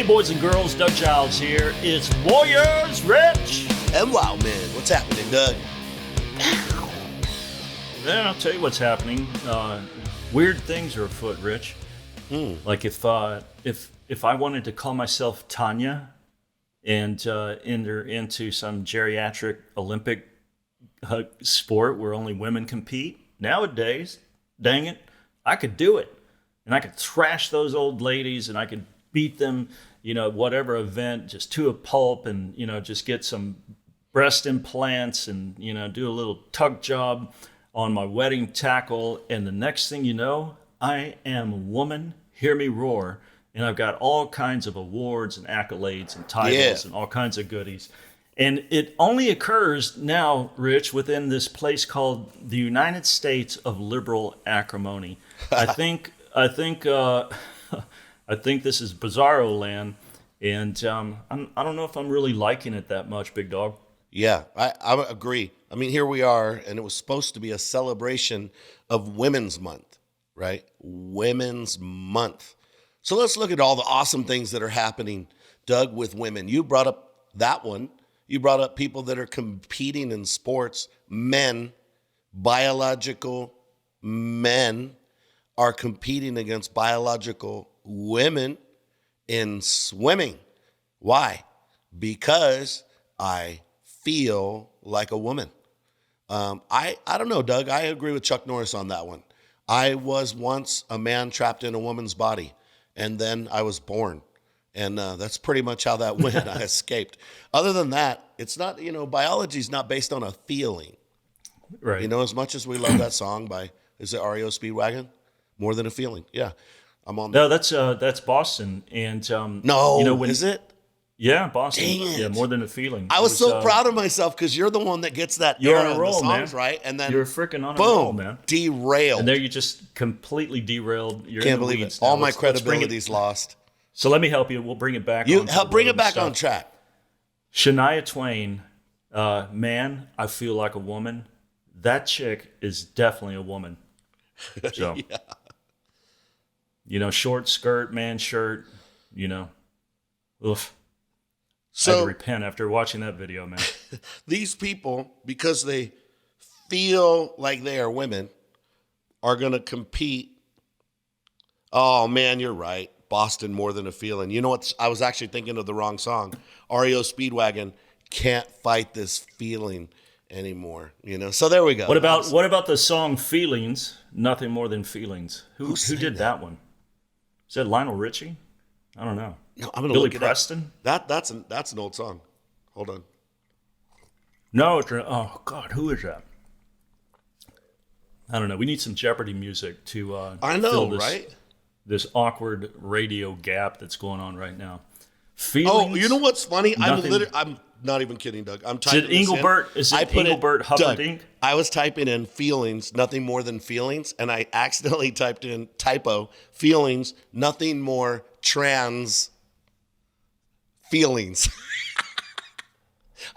boys and girls, Doug Giles here. It's Warriors, Rich. And Wildmen. What's happening, Doug? Man, I'll tell you what's happening. Weird things are afoot, Rich. Like if I wanted to call myself Tanya and enter into some geriatric Olympic sport where only women compete, nowadays, dang it, I could do it. And I could thrash those old ladies and I could beat them, whatever event, just to a pulp and, just get some breast implants and, do a little tuck job on my wedding tackle. And the next thing you know, I am a woman, hear me roar. And I've got all kinds of awards and accolades and titles and all kinds of goodies. And it only occurs now, Rich, within this place called the United States of Liberal Acrimony. I think this is bizarro land, and I don't know if I'm really liking it that much, big dog. Yeah, I agree. I mean, here we are, and it was supposed to be a celebration of Women's Month, right? Women's Month. So let's look at all the awesome things that are happening, Doug, with women. You brought up that one. You brought up people that are competing in sports. Men, biological men, are competing against biological women in swimming. Why? Because I feel like a woman. I don't know, Doug. I agree with Chuck Norris on that one. I was once a man trapped in a woman's body, and then I was born. And that's pretty much how that went. I escaped. Other than that, it's not, biology is not based on a feeling. Right. As much as we love that song by, is it REO Speedwagon? More Than a Feeling. Yeah. I'm on. No, that's Boston. And is it? Yeah, Boston. Dang it. Yeah, More Than a Feeling. I was so proud of myself because you're the one that gets that you're era on a roll, in the songs, man. right? And then you're freaking on a boom, roll, man. Derailed. And there you just completely derailed. You're Can't in the believe weeds it. now. All my Let's credibility's lost. So let me help you. We'll bring it back. You help bring it back on track. Shania Twain, man, I feel like a woman. That chick is definitely a woman. So, short skirt, man shirt, oof. So, I had to repent after watching that video, man. These people, because they feel like they are women, are going to compete. Oh, man, you're right. Boston, More Than a Feeling. You know what? I was actually thinking of the wrong song. REO Speedwagon, Can't Fight This Feeling anymore. So there we go. What about the song Feelings? Nothing More Than Feelings. Who did that one? Is that Lionel Richie? I don't know. No, I'm gonna Billy look it Preston. Up. That's an old song. Hold on. No. Oh God, who is that? I don't know. We need some Jeopardy music to. I know, fill this, right? This awkward radio gap that's going on right now. Feelings. Oh, you know what's funny? I'm not even kidding, Doug. I'm typing Is it Engelbert Humperdinck? I was typing in feelings, nothing more than feelings, and I accidentally typed in typo feelings, nothing more trans feelings.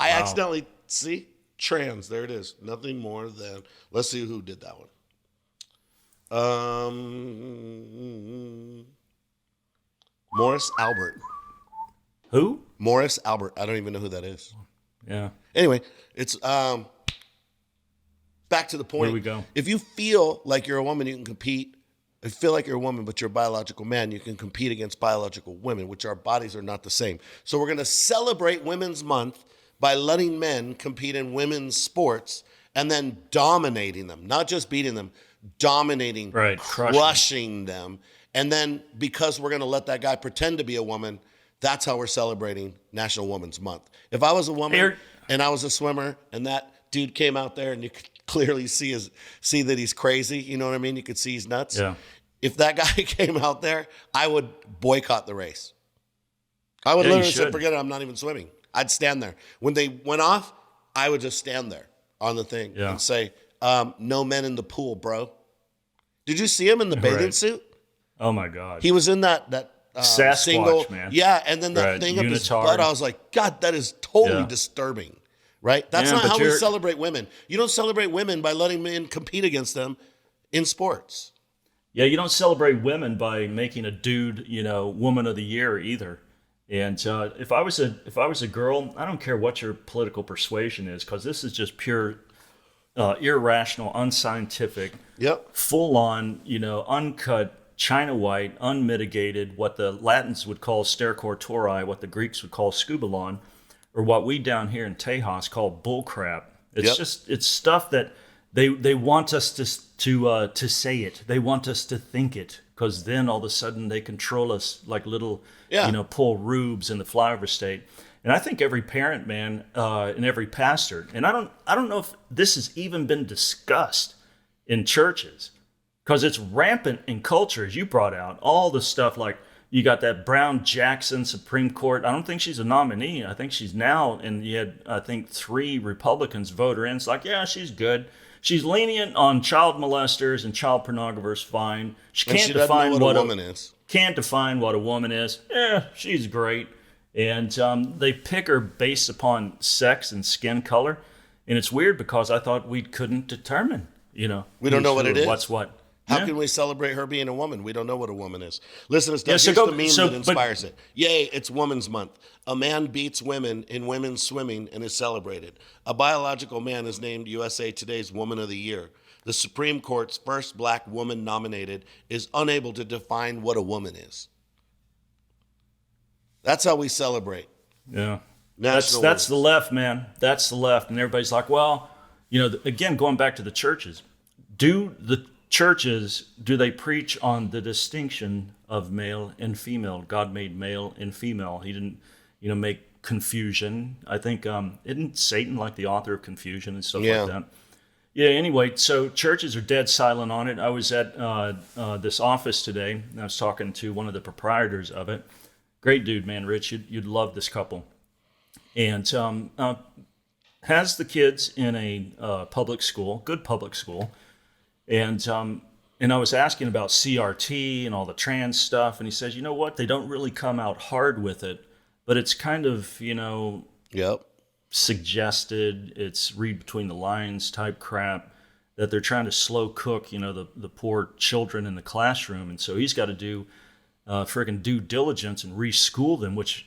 I accidentally see trans. There it is. Nothing more than. Let's see who did that one. Morris Albert. Who? Morris Albert. I don't even know who that is. Yeah. Anyway, it's back to the point. Where we go? If you feel like you're a woman, you can compete. If you feel like you're a woman, but you're a biological man, you can compete against biological women, which our bodies are not the same. So we're going to celebrate Women's Month by letting men compete in women's sports and then dominating them, not just beating them, dominating, right, crushing them. And then because we're going to let that guy pretend to be a woman, that's how we're celebrating National Women's Month. If I was a woman and I was a swimmer and that dude came out there and you could clearly see that he's crazy, you know what I mean? You could see he's nuts. Yeah. If that guy came out there, I would boycott the race. I would literally say, forget it, I'm not even swimming. I'd stand there. When they went off, I would just stand there on the thing and say, no men in the pool, bro. Did you see him in the bathing suit? Oh, my God. He was in that Sasquatch, single, man. Yeah, and then that thing up his butt, I was like, God, that is totally disturbing, right? That's not how we celebrate women. You don't celebrate women by letting men compete against them in sports. Yeah, you don't celebrate women by making a dude, Woman of the Year either. And if I was a girl, I don't care what your political persuasion is, because this is just pure irrational, unscientific, Yep. full on, uncut, China white, unmitigated, what the Latins would call stercortori, what the Greeks would call scubalon, or what we down here in Tejas call bullcrap. It's stuff that they want us to say it. They want us to think it, because then all of a sudden they control us like little, Paul Rubes in the flyover state. And I think every parent, man, and every pastor, and I don't know if this has even been discussed in churches, because it's rampant in culture, as you brought out. All the stuff like you got that Brown Jackson Supreme Court. I don't think she's a nominee. I think she's now, and you had, I think, 3 Republicans vote her in. It's like, yeah, she's good. She's lenient on child molesters and child pornographers, fine. She can't define what a woman is. Can't define what a woman is. Yeah, she's great. And they pick her based upon sex and skin color. And it's weird, because I thought we couldn't determine, we don't know what it is. What's what. How can we celebrate her being a woman? We don't know what a woman is. Listen, here's the meme that inspires it. Yay, it's Women's Month. A man beats women in women's swimming and is celebrated. A biological man is named USA Today's Woman of the Year. The Supreme Court's first black woman nominated is unable to define what a woman is. That's how we celebrate. Yeah. That's the left, man. That's the left. And everybody's like, well, again, going back to the churches, do the churches, do they preach on the distinction of male and female? God made male and female. He didn't, make confusion. I think, isn't Satan like the author of confusion and stuff like that? Yeah, anyway, so churches are dead silent on it. I was at this office today, and I was talking to one of the proprietors of it. Great dude, man, Rich. You'd love this couple. And has the kids in a public school, good public school. And I was asking about CRT and all the trans stuff, and he says, you know what? They don't really come out hard with it, but it's kind of, suggested. It's read between the lines type crap that they're trying to slow cook, the poor children in the classroom. And so he's got to do friggin' due diligence and reschool them, which,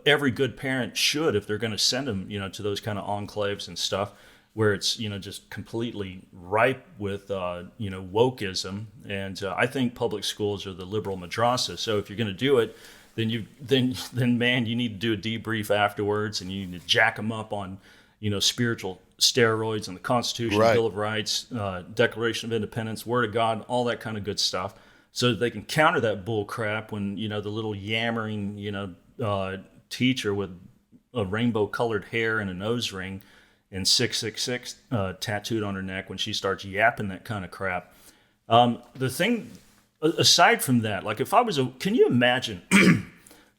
every good parent should if they're going to send them, to those kind of enclaves and stuff, where it's, just completely ripe with, wokeism. And I think public schools are the liberal madrasa. So if you're going to do it, then man, you need to do a debrief afterwards, and you need to jack them up on, spiritual steroids and the Constitution, Bill of Rights, Declaration of Independence, Word of God, all that kind of good stuff, so that they can counter that bull crap when, the little yammering, teacher with a rainbow-colored hair and a nose ring and 666 tattooed on her neck, when she starts yapping that kind of crap. The thing, aside from that, like if I was can you imagine?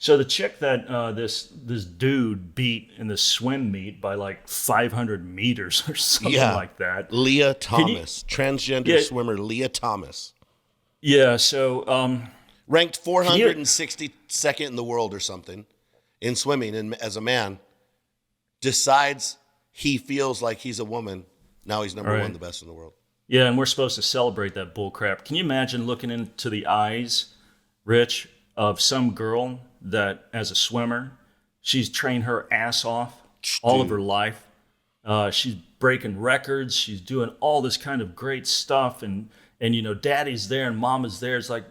So the chick that this dude beat in the swim meet by like 500 meters or something like that. Leah Thomas, transgender swimmer Leah Thomas. Yeah, so ranked 462nd in the world or something in swimming, and as a man, decides he feels like he's a woman. Now he's number one, the best in the world. Yeah, and we're supposed to celebrate that bull crap. Can you imagine looking into the eyes, Rich, of some girl that, as a swimmer, she's trained her ass off all of her life. She's breaking records. She's doing all this kind of great stuff. And daddy's there and mama's there. It's like,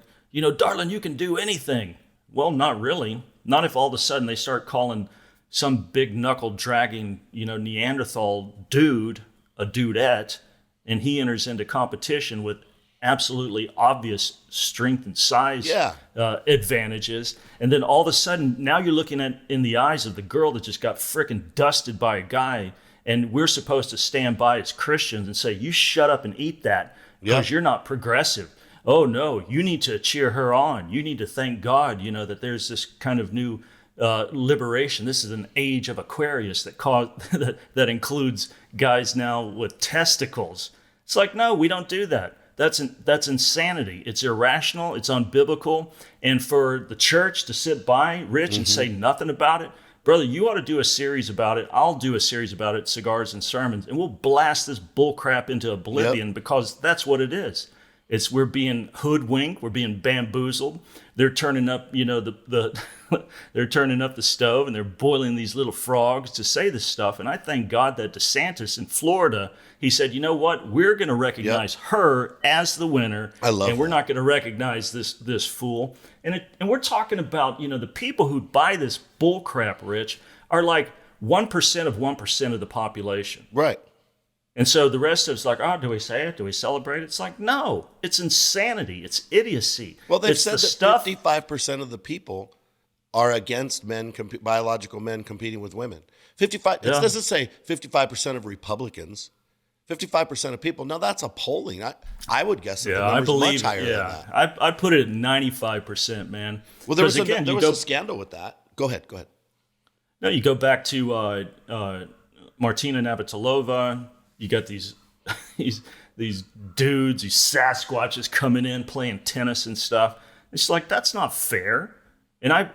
darling, you can do anything. Well, not really. Not if all of a sudden they start calling some big knuckle dragging, Neanderthal dude a dudette, and he enters into competition with absolutely obvious strength and size advantages. And then all of a sudden, now you're looking at in the eyes of the girl that just got frickin' dusted by a guy, and we're supposed to stand by as Christians and say, you shut up and eat that because you're not progressive. Oh no, you need to cheer her on. You need to thank God, that there's this kind of new liberation. This is an age of Aquarius that includes guys now with testicles. It's like, no, we don't do that. That's insanity. It's irrational. It's unbiblical. And for the church to sit by, Rich, and say nothing about it, brother, you ought to do a series about it. I'll do a series about it, Cigars and Sermons, and we'll blast this bull crap into oblivion because that's what it is. We're being hoodwinked, we're being bamboozled. They're turning up, they're turning up the stove and they're boiling these little frogs to say this stuff. And I thank God that DeSantis in Florida, he said, you know what? We're going to recognize her as the winner. I love and we're that. not going to recognize this fool. And we're talking about, the people who buy this bull crap, Rich, are like 1% of 1% of the population. Right. And so the rest of it's like, oh, do we say it? Do we celebrate it? It's like, no, it's insanity. It's idiocy. Well, they've it's said that 55% of the people are against biological men competing with women. 55. It doesn't say 55% of Republicans. 55% of people. Now that's a polling. I would guess that the number's much higher than that. I put it at 95%, man. Well, there was a scandal with that. Go ahead. No, you go back to Martina Navratilova. You got these dudes, these Sasquatches coming in playing tennis and stuff. It's like, that's not fair. And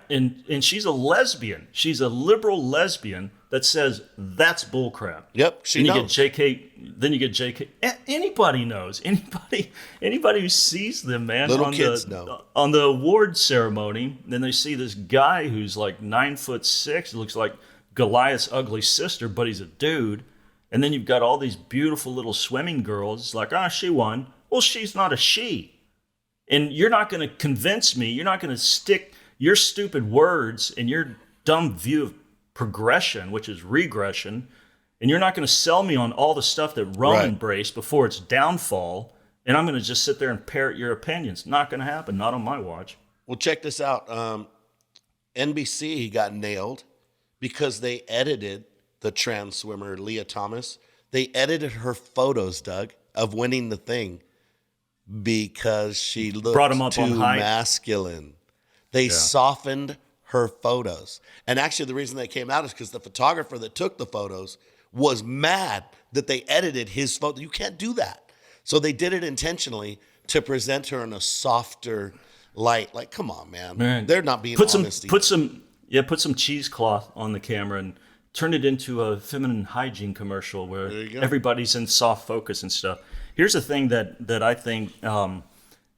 she's a lesbian. She's a liberal lesbian that says that's bullcrap. Yep, she knows. Then you get JK. Anybody knows. Anybody who sees them, man. Little kids know. On the award ceremony, then they see this guy who's like 9'6", looks like Goliath's ugly sister, but he's a dude. And then you've got all these beautiful little swimming girls. It's like, she won. Well, she's not a she. And you're not going to convince me. You're not going to stick your stupid words and your dumb view of progression, which is regression. And you're not going to sell me on all the stuff that Rome embraced before its downfall. And I'm going to just sit there and parrot your opinions. Not going to happen. Not on my watch. Well, check this out. NBC got nailed because they edited the trans swimmer, Leah Thomas. They edited her photos, Doug, of winning the thing because she looked too masculine. They softened her photos. And actually the reason they came out is because the photographer that took the photos was mad that they edited his photo. You can't do that. So they did it intentionally to present her in a softer light. Like, come on, man. They're not being honest. Put some cheesecloth on the camera and turn it into a feminine hygiene commercial where everybody's in soft focus and stuff. Here's the thing that I think, and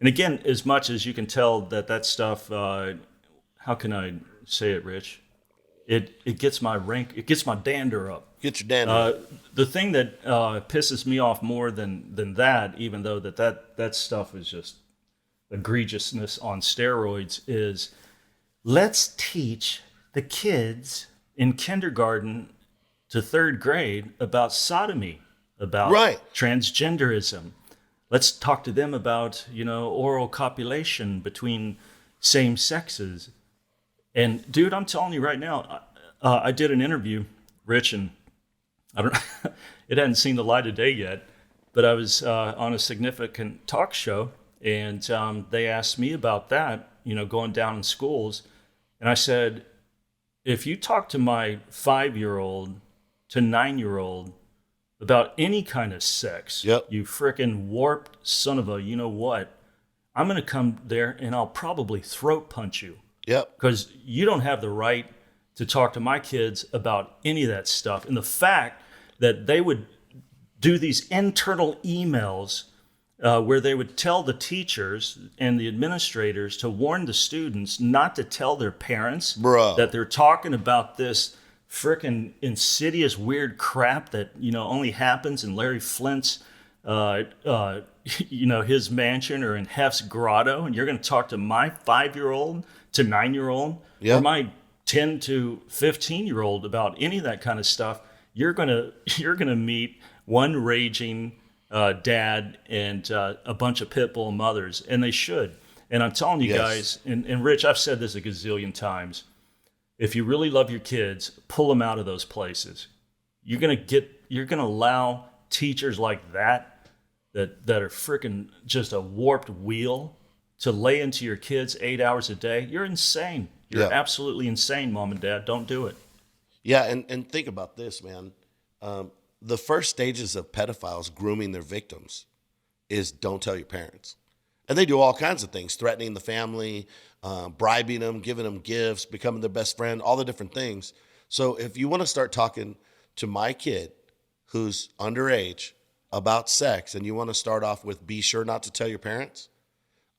again, as much as you can tell that stuff, how can I say it, Rich? It gets my dander up. Get your dander up. The thing that pisses me off more than that, even though that stuff is just egregiousness on steroids, is let's teach the kids in kindergarten to third grade about sodomy, about transgenderism. Let's talk to them about, oral copulation between same sexes. And dude, I'm telling you right now, I did an interview, Rich, and it hadn't seen the light of day yet, but I was on a significant talk show, and they asked me about that, going down in schools. And I said, if you talk to my 5-year-old to 9-year-old about any kind of sex, you frickin' warped son of a you-know-what, I'm going to come there and I'll probably throat punch you. Yep. Because you don't have the right to talk to my kids about any of that stuff. And the fact that they would do these internal emails where they would tell the teachers and the administrators to warn the students not to tell their parents that they're talking about this frickin' insidious weird crap that only happens in Larry Flint's his mansion or in Hef's grotto, and you're going to talk to my 5-year-old to 9-year-old or my 10 to 15-year-old about any of that kind of stuff. You're gonna meet one raging dad and a bunch of pit bull mothers, and they should. And I'm telling you guys, and Rich, I've said this a gazillion times, if you really love your kids, pull them out of those places. You're gonna allow teachers like that are freaking just a warped wheel to lay into your kids 8 hours a day. You're insane. You're absolutely insane, Mom and Dad. Don't do it. Yeah, and think about this, man. The first stages of pedophiles grooming their victims is don't tell your parents. And they do all kinds of things, threatening the family, bribing them, giving them gifts, becoming their best friend, all the different things. So if you want to start talking to my kid who's underage about sex and you want to start off with be sure not to tell your parents,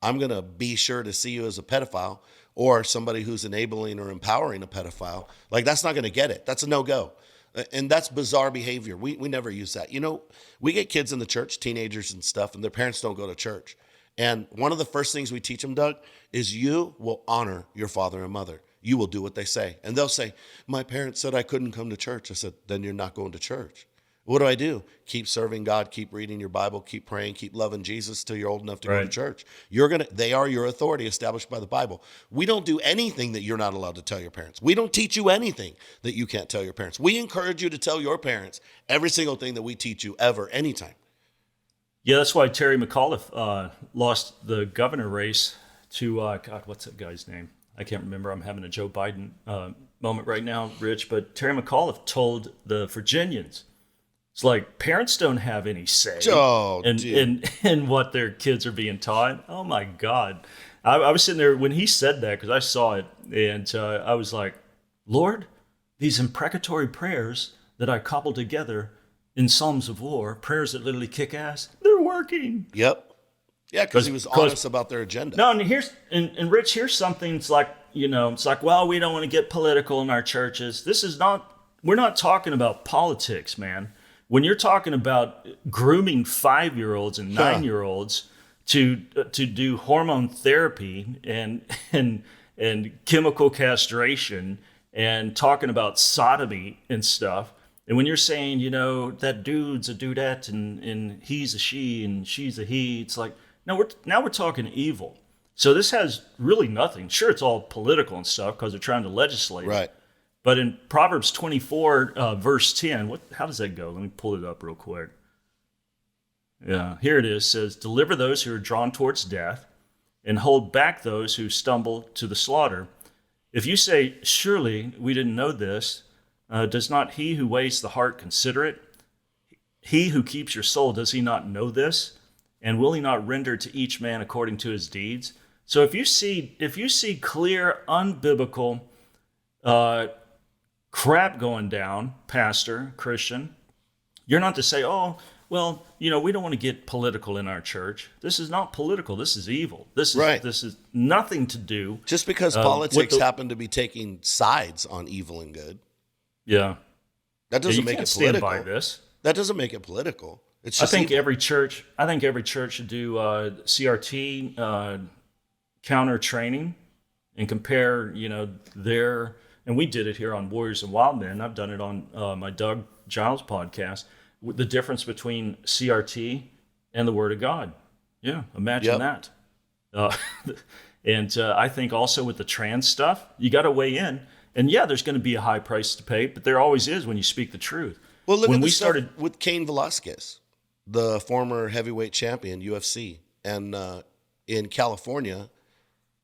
I'm going to be sure to see you as a pedophile or somebody who's enabling or empowering a pedophile. Like, that's not going to get it. That's a no-go. And that's bizarre behavior. We never use that. You know, we get kids in the church, teenagers and stuff, and their parents don't go to church. And one of the first things we teach them, Doug, is you will honor your father and mother. You will do what they say. And they'll say, my parents said I couldn't come to church. I said, then you're not going to church. What do? Keep serving God, keep reading your Bible, keep praying, keep loving Jesus till you're old enough to go to church. They are your authority established by the Bible. We don't do anything that you're not allowed to tell your parents. We don't teach you anything that you can't tell your parents. We encourage you to tell your parents every single thing that we teach you ever, anytime. Yeah, that's why Terry McAuliffe lost the governor race to, God, what's that guy's name? I can't remember. I'm having a Joe Biden moment right now, Rich. But Terry McAuliffe told the Virginians, it's like parents don't have any say in what their kids are being taught. Oh, my God. I was sitting there when he said that because I saw it. And I was like, Lord, these imprecatory prayers that I cobbled together in Psalms of War, prayers that literally kick ass, they're working. Yep. Yeah, because he was honest about their agenda. No, and Rich, here's something. It's like, it's like, well, we don't want to get political in our churches. We're not talking about politics, man. When you're talking about grooming 5-year-olds and 9-year-olds to do hormone therapy and chemical castration and talking about sodomy and stuff, and when you're saying, that dude's a dudette and he's a she and she's a he, it's like, now we're talking evil. So this has really nothing. Sure, it's all political and stuff because they're trying to legislate. Right. But in Proverbs 24, verse 10, how does that go? Let me pull it up real quick. Yeah, here it is. It says, deliver those who are drawn towards death and hold back those who stumble to the slaughter. If you say, surely we didn't know this, does not he who weighs the heart consider it? He who keeps your soul, does he not know this? And will he not render to each man according to his deeds? So if you see clear, unbiblical crap going down, pastor, Christian, you're not to say, oh, well, we don't want to get political in our church. This is not political. This is evil. This is nothing to do. Just because politics happen to be taking sides on evil and good. Yeah. That doesn't make it political. Stand by this. That doesn't make it political. It's just I think every church should do CRT counter training and compare, and we did it here on Warriors and Wildmen. I've done it on my Doug Giles podcast. The difference between CRT and the Word of God. Yeah, imagine that. And I think also with the trans stuff, you got to weigh in. And yeah, there's going to be a high price to pay, but there always is when you speak the truth. Well, look at the stuff with Cain Velasquez, the former heavyweight champion, UFC. And in California,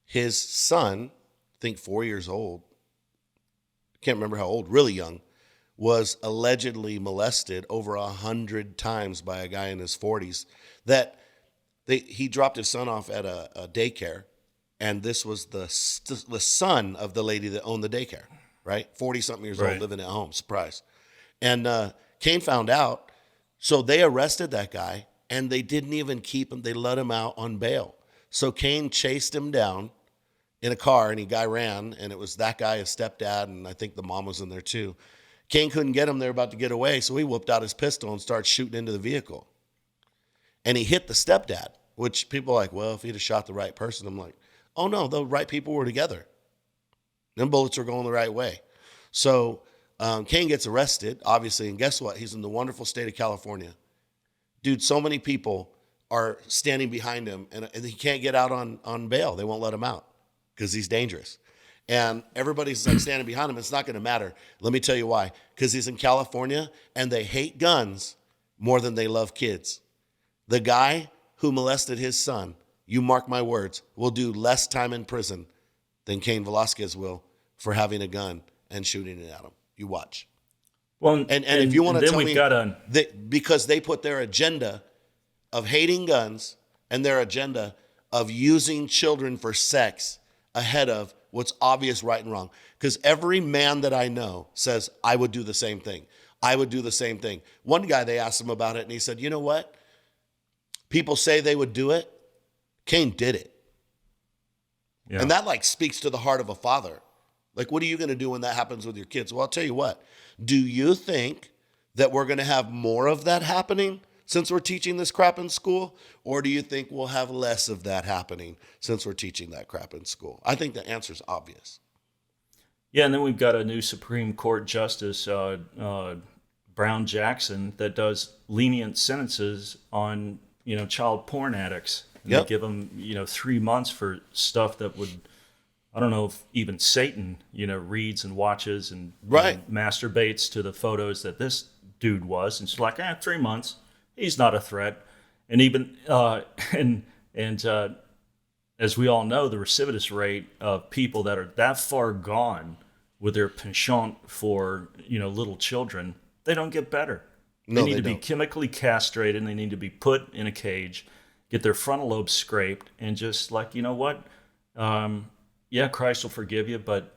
his son, I think 4 years old, can't remember how old, really young, was allegedly molested over 100 times by a guy in his 40s. He dropped his son off at a daycare, and this was the son of the lady that owned the daycare, right? 40-something years old, living at home, surprise. And Cain found out, so they arrested that guy, and they didn't even keep him. They let him out on bail. So Cain chased him down in a car, and the guy ran, and it was that guy, his stepdad, and I think the mom was in there too. Cain couldn't get him. They were about to get away, so he whipped out his pistol and started shooting into the vehicle. And he hit the stepdad, which people are like, well, if he'd have shot the right person, I'm like, oh no, the right people were together. Them bullets were going the right way. So Cain gets arrested, obviously, and guess what? He's in the wonderful state of California. Dude, so many people are standing behind him, and he can't get out on bail. They won't let him out because he's dangerous. And everybody's like standing behind him. It's not going to matter. Let me tell you why. Because he's in California, and they hate guns more than they love kids. The guy who molested his son, you mark my words, will do less time in prison than Cain Velasquez will for having a gun and shooting it at him. You watch. Well, and if you want to tell me because they put their agenda of hating guns and their agenda of using children for sex ahead of what's obvious right and wrong. Because every man that I know says, I would do the same thing. I would do the same thing. One guy, they asked him about it, and he said, you know what? People say they would do it. Cain did it. Yeah. And that like speaks to the heart of a father. Like, what are you going to do when that happens with your kids? Well, I'll tell you what. Do you think that we're going to have more of that happening since we're teaching this crap in school? Or do you think we'll have less of that happening since we're teaching that crap in school? I think the answer is obvious. Yeah, and then we've got a new Supreme Court Justice, Brown Jackson, that does lenient sentences on, child porn addicts. And they give them, 3 months for stuff that would, I don't know if even Satan, reads and watches and masturbates to the photos that this dude was. And it's like, 3 months. He's not a threat. And even, as we all know, the recidivist rate of people that are that far gone with their penchant for, little children, they don't get better. They need to be chemically castrated, and they need to be put in a cage, get their frontal lobe scraped, and just like, you know what? Christ will forgive you, but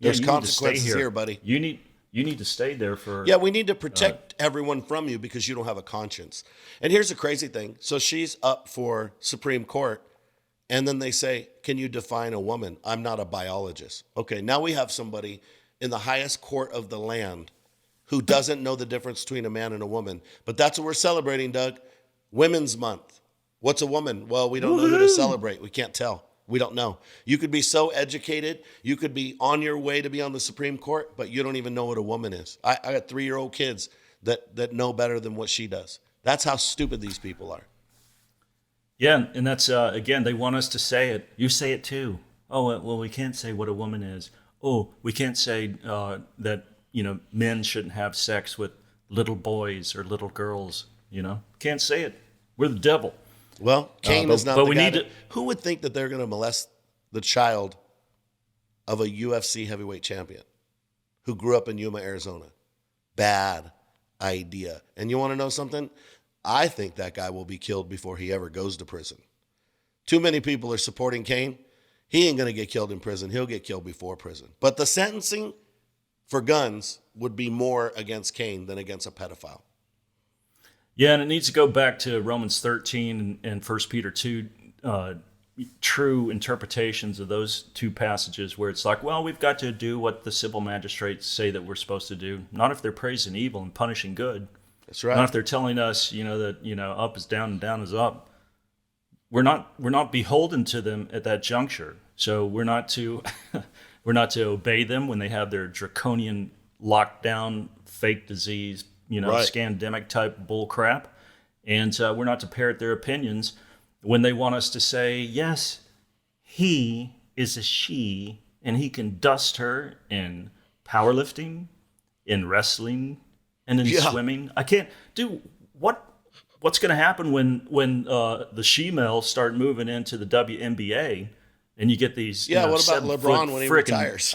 there's consequences here, buddy. You need to stay there for... Yeah, we need to protect everyone from you because you don't have a conscience. And here's the crazy thing. So she's up for Supreme Court, and then they say, can you define a woman? I'm not a biologist. Okay, now we have somebody in the highest court of the land who doesn't know the difference between a man and a woman. But that's what we're celebrating, Doug. Women's Month. What's a woman? Well, we don't know who to celebrate. We can't tell. We don't know. You could be so educated. You could be on your way to be on the Supreme Court, but you don't even know what a woman is. I got 3-year-old kids that know better than what she does. That's how stupid these people are. Yeah, and that's, again, they want us to say it. You say it too. Oh, well, we can't say what a woman is. Oh, we can't say that, men shouldn't have sex with little boys or little girls, Can't say it. We're the devil. Well, Cain is not the guy. Who would think that they're going to molest the child of a UFC heavyweight champion who grew up in Yuma, Arizona? Bad idea. And you want to know something? I think that guy will be killed before he ever goes to prison. Too many people are supporting Cain. He ain't going to get killed in prison. He'll get killed before prison. But the sentencing for guns would be more against Cain than against a pedophile. Yeah, and it needs to go back to Romans 13 and 1 Peter 2, true interpretations of those two passages where it's like, well, we've got to do what the civil magistrates say that we're supposed to do. Not if they're praising evil and punishing good. That's right. Not if they're telling us, that, up is down and down is up. We're not beholden to them at that juncture. So we're not to obey them when they have their draconian lockdown, fake disease, scandemic type bull crap. And we're not to parrot their opinions when they want us to say, yes, he is a she and he can dust her in powerlifting, in wrestling, and in swimming. I can't do what's going to happen when the she-males start moving into the WNBA and you get these what about LeBron when he retires?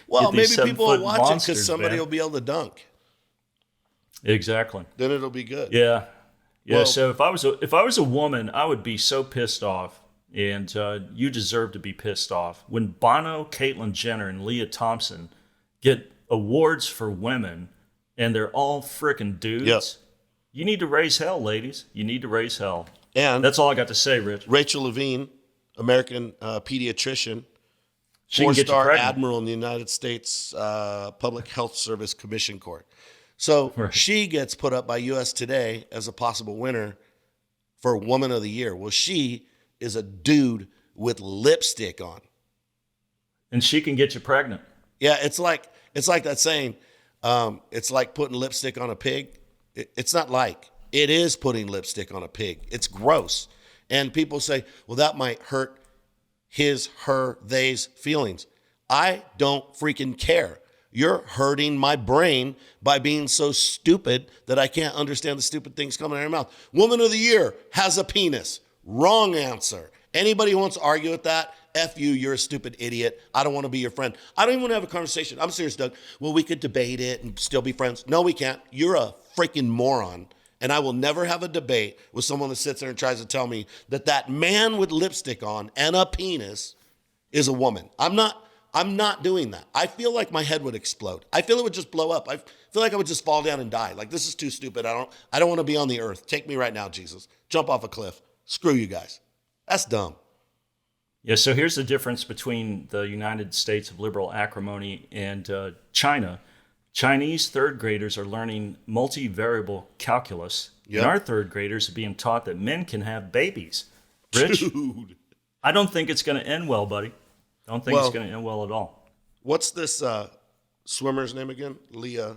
Well, maybe people will watch it because somebody will be able to dunk. Exactly. Then it'll be good. Yeah. Well, so if I was a woman, I would be so pissed off, and you deserve to be pissed off. When Bono, Caitlyn Jenner, and Leah Thompson get awards for women, and they're all frickin' dudes, you need to raise hell, ladies. You need to raise hell. And that's all I got to say, Rich. Rachel Levine, American pediatrician, 4-star admiral in the United States Public Health Service Commission Court. So she gets put up by U.S. Today as a possible winner for Woman of the Year. Well, she is a dude with lipstick on. And she can get you pregnant. Yeah, it's like that saying, it's like putting lipstick on a pig. It's not like. It is putting lipstick on a pig. It's gross. And people say, well, that might hurt his, her, they's feelings. I don't freaking care. You're hurting my brain by being so stupid that I can't understand the stupid things coming out of your mouth. Woman of the Year has a penis. Wrong answer. Anybody who wants to argue with that, F you, you're a stupid idiot. I don't want to be your friend. I don't even want to have a conversation. I'm serious, Doug. Well, we could debate it and still be friends. No, we can't. You're a freaking moron. And I will never have a debate with someone that sits there and tries to tell me that man with lipstick on and a penis is a woman. I'm not I'm not doing that. I feel like my head would explode. I feel it would just blow up. I feel like I would just fall down and die. Like, this is too stupid. I don't want to be on the earth. Take me right now, Jesus. Jump off a cliff. Screw you guys. That's dumb. Yeah, so here's the difference between the United States of liberal acrimony and China. Chinese third graders are learning multivariable calculus, Yep. and our third graders are being taught that men can have babies. Rich, Dude. I don't think it's going to end well, buddy. Don't think it's going to end well at all. What's this swimmer's name again? Leah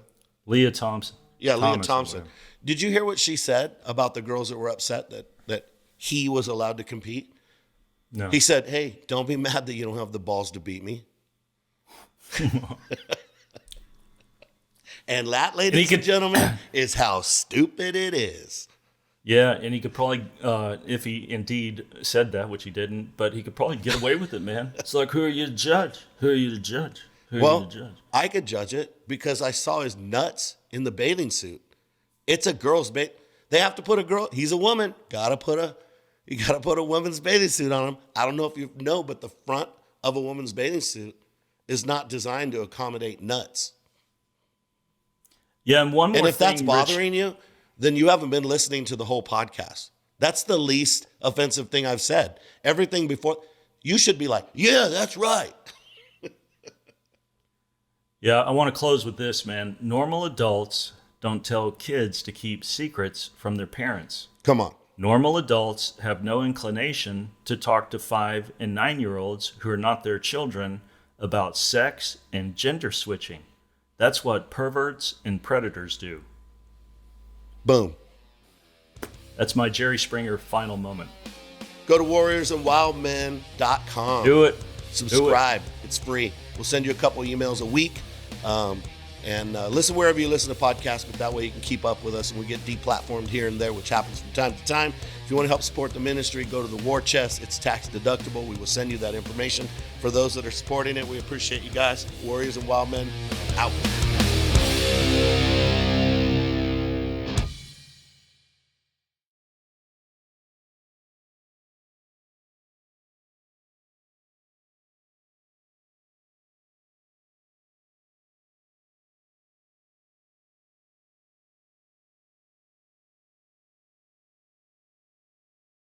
Thompson. Yeah, Leah Thomas, Thompson. or whatever. Did you hear what she said about the girls that were upset that he was allowed to compete? No. He said, hey, don't be mad that you don't have the balls to beat me. And that, ladies and gentlemen, is how stupid it is. Yeah, and he could probably, if he indeed said that, which he didn't, but he could probably get away with it, man. It's like, who are you to judge? Who are you to judge? Who are you Well, to judge? I could judge it because I saw his nuts in the bathing suit. It's a girl's They have to put a girl. He's a woman. You gotta put a woman's bathing suit on him. I don't know if you know, but the front of a woman's bathing suit is not designed to accommodate nuts. Yeah, and one more And if thing, that's bothering you, then you haven't been listening to the whole podcast. That's the least offensive thing I've said. Everything before, you should be like, yeah, that's right. Yeah, I want to close with this, man. Normal adults don't tell kids to keep secrets from their parents. Come on. Normal adults have no inclination to talk to 5 and 9-year-olds who are not their children about sex and gender switching. That's what perverts and predators do. Boom. That's my Jerry Springer final moment. Go to warriorsandwildmen.com. Do it. Subscribe. It's free. We'll send you a couple emails a week. And listen wherever you listen to podcasts, but that way you can keep up with us, and we get deplatformed here and there, which happens from time to time. If you want to help support the ministry, go to the War Chest. It's tax deductible. We will send you that information. For those that are supporting it, we appreciate you guys. Warriors and Wild Men, out.